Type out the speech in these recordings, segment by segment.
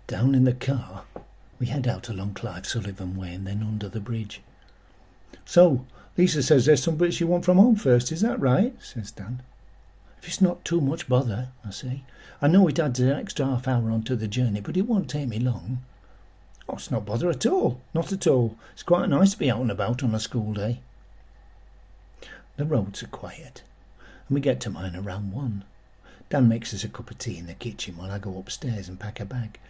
Down in the car, we head out along Clive Sullivan Way and then under the bridge. "So, Lisa says there's some bits you want from home first, is that right?" says Dan. "If it's not too much bother," I say. "I know it adds an extra half hour onto the journey, but it won't take me long." "Oh, it's not bother at all, not at all. It's quite nice to be out and about on a school day." The roads are quiet, and we get to mine around 1. Dan makes us a cup of tea in the kitchen while I go upstairs and pack a bag.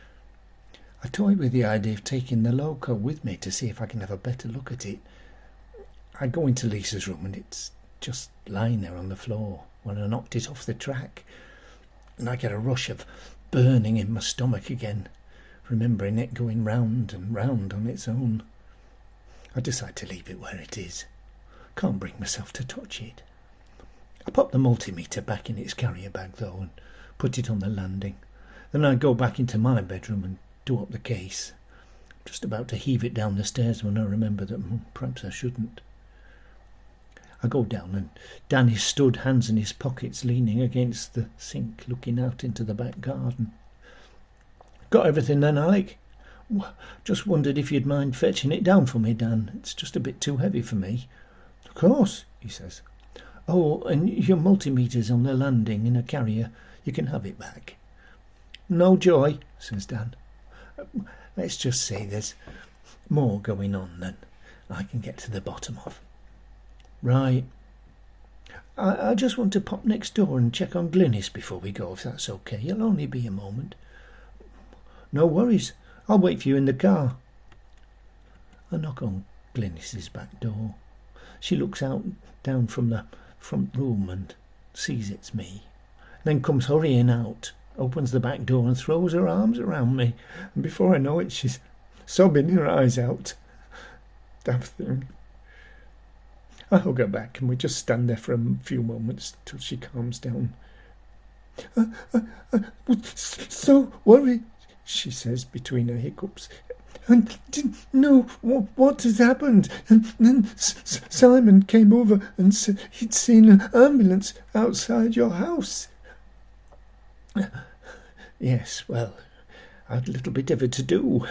I toy with the idea of taking the loco with me to see if I can have a better look at it. I go into Lisa's room and it's just lying there on the floor when I knocked it off the track, and I get a rush of burning in my stomach again, remembering it going round and round on its own. I decide to leave it where it is. Can't bring myself to touch it. I pop the multimeter back in its carrier bag though and put it on the landing. Then I go back into my bedroom and do up the case. Just about to heave it down the stairs when I remember that perhaps I shouldn't. I go down and Dan is stood, hands in his pockets, leaning against the sink, looking out into the back garden. "Got everything then, Alec? Just wondered if you'd mind fetching it down for me, Dan. It's just a bit too heavy for me." "Of course," he says. "Oh, and your multimeter's on the landing in a carrier. You can have it back." "No joy," says Dan. "Let's just say there's more going on than I can get to the bottom of." "Right. I just want to pop next door and check on Glynis before we go, if that's okay. It'll only be a moment." "No worries. I'll wait for you in the car." I knock on Glynis's back door. She looks out down from the front room and sees it's me, then comes hurrying out, opens the back door and throws her arms around me, and before I know it she's sobbing her eyes out. Damn thing. I hug her back and we just stand there for a few moments till she calms down. I was so worried," she says between her hiccups. "I didn't know what had happened. And then Simon came over and said he'd seen an ambulance outside your house." "Yes, well, I had a little bit of a to-do.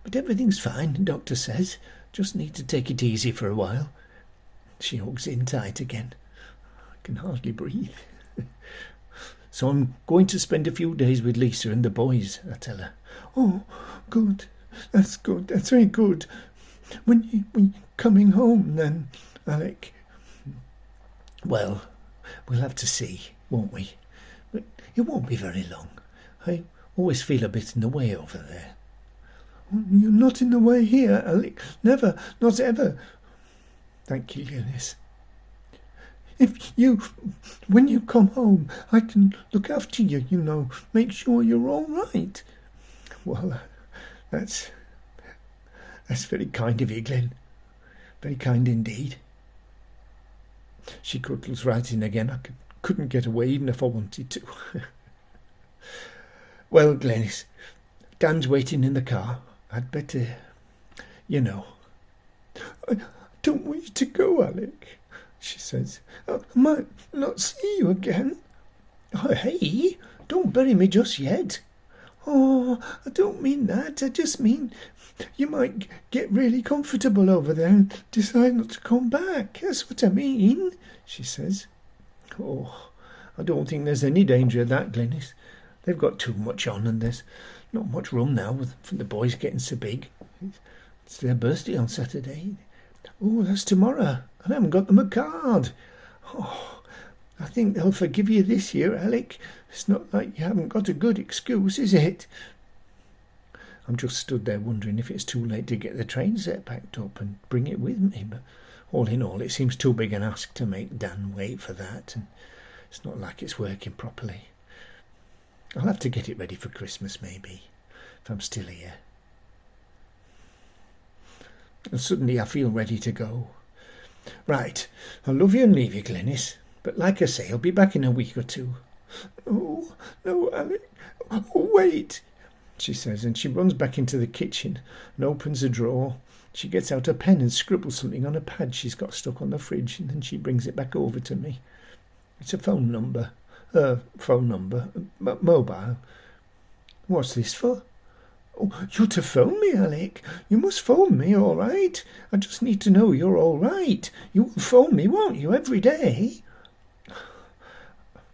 But everything's fine, the doctor says. Just need to take it easy for a while." She hugs in tight again. I can hardly breathe. "So I'm going to spend a few days with Lisa and the boys," I tell her. "Oh, good. That's good. That's very good. When you coming home then, Alec?" "Well, we'll have to see, won't we? But it won't be very long. I always feel a bit in the way over there." "You're not in the way here, Alec. Never, not ever." "Thank you, Glynis. When you come home, I can look after you, you know, make sure you're all right." "Well, that's very kind of you, Glen. Very kind indeed." She cuddles right in again. I couldn't get away even if I wanted to. "Well, Glennis, Dan's waiting in the car. I'd better, you know." "I don't want you to go, Alec," she says. "I might not see you again." "Oh, hey, don't bury me just yet." "Oh, I don't mean that. I just mean you might get really comfortable over there and decide not to come back. That's what I mean," she says. "Oh, I don't think there's any danger of that, Glynis. They've got too much on and there's not much room now for the boys getting so big. It's their birthday on Saturday." "Oh, that's tomorrow. I haven't got them a card." "Oh, I think they'll forgive you this year, Alec. It's not like you haven't got a good excuse, is it?" I'm just stood there wondering if it's too late to get the train set packed up and bring it with me, but all in all it seems too big an ask to make Dan wait for that, and it's not like it's working properly. I'll have to get it ready for Christmas maybe, if I'm still here. And suddenly I feel ready to go. "Right, I'll love you and leave you, Glynis, but like I say, I'll be back in a week or 2. "Oh, no, Alec. Oh, wait," she says, and she runs back into the kitchen and opens a drawer. She gets out a pen and scribbles something on a pad she's got stuck on the fridge, and then she brings it back over to me. It's a phone number, mobile. "What's this for?" Oh, you're to phone me, Alec. You must phone me, all right? I just need to know you're all right. You will phone me, won't you, every day?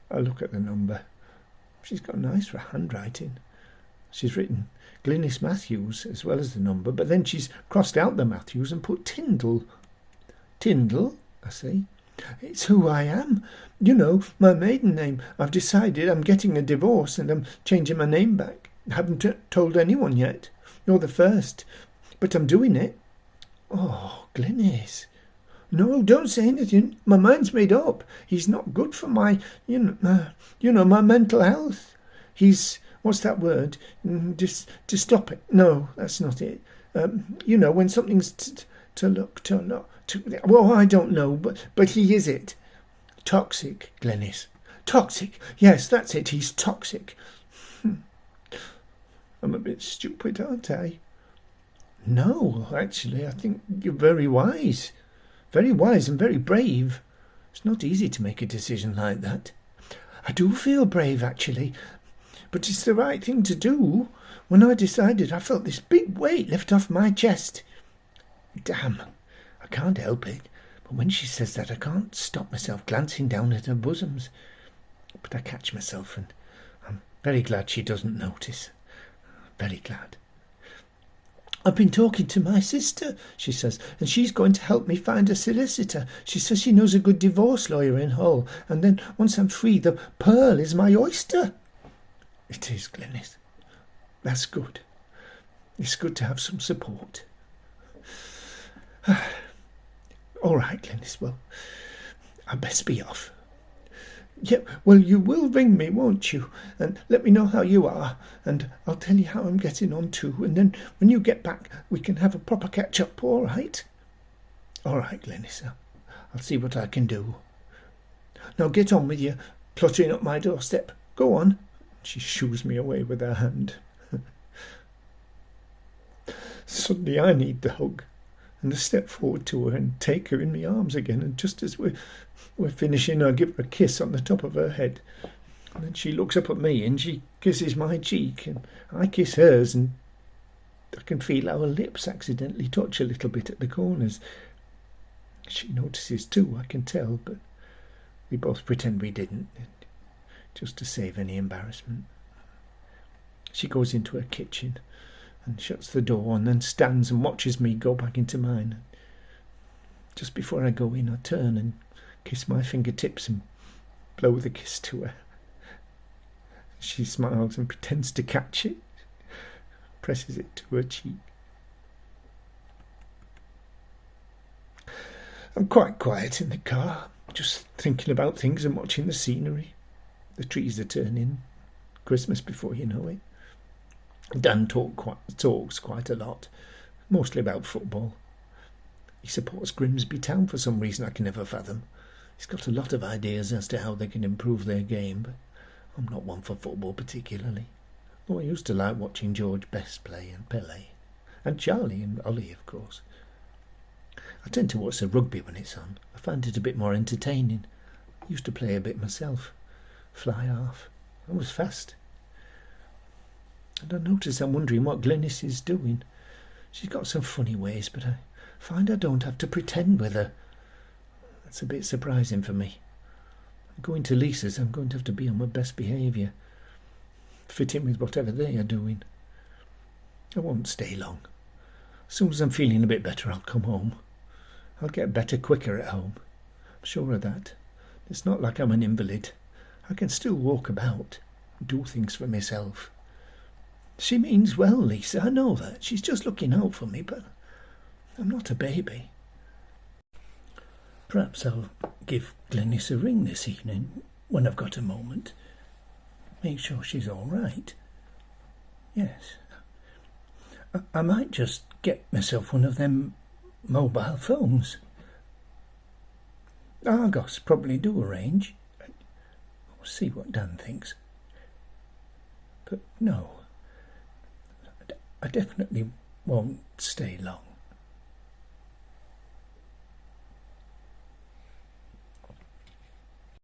I look at the number. She's got nice handwriting. She's written Glynis Matthews as well as the number, but then she's crossed out the Matthews and put Tyndall. Tyndall, I say. It's who I am. You know, my maiden name. I've decided I'm getting a divorce and I'm changing my name back. I haven't told anyone yet. You're the first. But I'm doing it. Oh, Glynis. No, don't say anything. My mind's made up. He's not good for my, my mental health. He's, what's that word? Just to stop it. No, that's not it. When something's well, I don't know, but he is it. Toxic, Glynis. Toxic. Yes, that's it. He's toxic. I'm a bit stupid, aren't I? No, actually, I think you're very wise. Very wise and very brave. It's not easy to make a decision like that. I do feel brave, actually. But it's the right thing to do. When I decided, I felt this big weight lift off my chest. Damn, I can't help it. But when she says that, I can't stop myself glancing down at her bosoms. But I catch myself, and I'm very glad she doesn't notice. Very glad. I've been talking to my sister, she says, and she's going to help me find a solicitor. She says she knows a good divorce lawyer in Hull, and then once I'm free, the Pearl is my oyster. It is, Glynis. That's good. It's good to have some support. All right, Glynis, well, I best be off. Yeah, well, you will ring me, won't you? And let me know how you are, and I'll tell you how I'm getting on too. And then when you get back, we can have a proper catch-up, all right? All right, Glynis, I'll see what I can do. Now get on with you, cluttering up my doorstep. Go on. She shoos me away with her hand. Suddenly I need the hug, and I step forward to her and take her in my arms again, and just as we're finishing, I give her a kiss on the top of her head. And then she looks up at me and she kisses my cheek, and I kiss hers, and I can feel our lips accidentally touch a little bit at the corners. She notices too, I can tell, but we both pretend we didn't, just to save any embarrassment. She goes into her kitchen and shuts the door, and then stands and watches me go back into mine. Just before I go in, I turn and kiss my fingertips and blow the kiss to her. She smiles and pretends to catch it, presses it to her cheek. I'm quite quiet in the car, just thinking about things and watching the scenery. The trees are turning, Christmas before you know it. Dan talks quite a lot, mostly about football. He supports Grimsby Town for some reason I can never fathom. He's got a lot of ideas as to how they can improve their game, but I'm not one for football particularly. Though I used to like watching George Best play and Pele, and Charlie and Ollie, of course. I tend to watch the rugby when it's on. I find it a bit more entertaining. I used to play a bit myself. Fly half. I was fast. And I notice I'm wondering what Glynis is doing. She's got some funny ways, but I find I don't have to pretend with her. That's a bit surprising for me. Going to Lisa's, I'm going to have to be on my best behaviour, fit in with whatever they are doing. I won't stay long. As soon as I'm feeling a bit better, I'll come home. I'll get better quicker at home. I'm sure of that. It's not like I'm an invalid. I can still walk about, do things for myself. She means well, Lisa, I know that. She's just looking out for me, but I'm not a baby. Perhaps I'll give Glynis a ring this evening when I've got a moment. Make sure she's all right. Yes. I might just get myself one of them mobile phones. Argos probably do arrange. We'll see what Dan thinks. But no, I definitely won't stay long.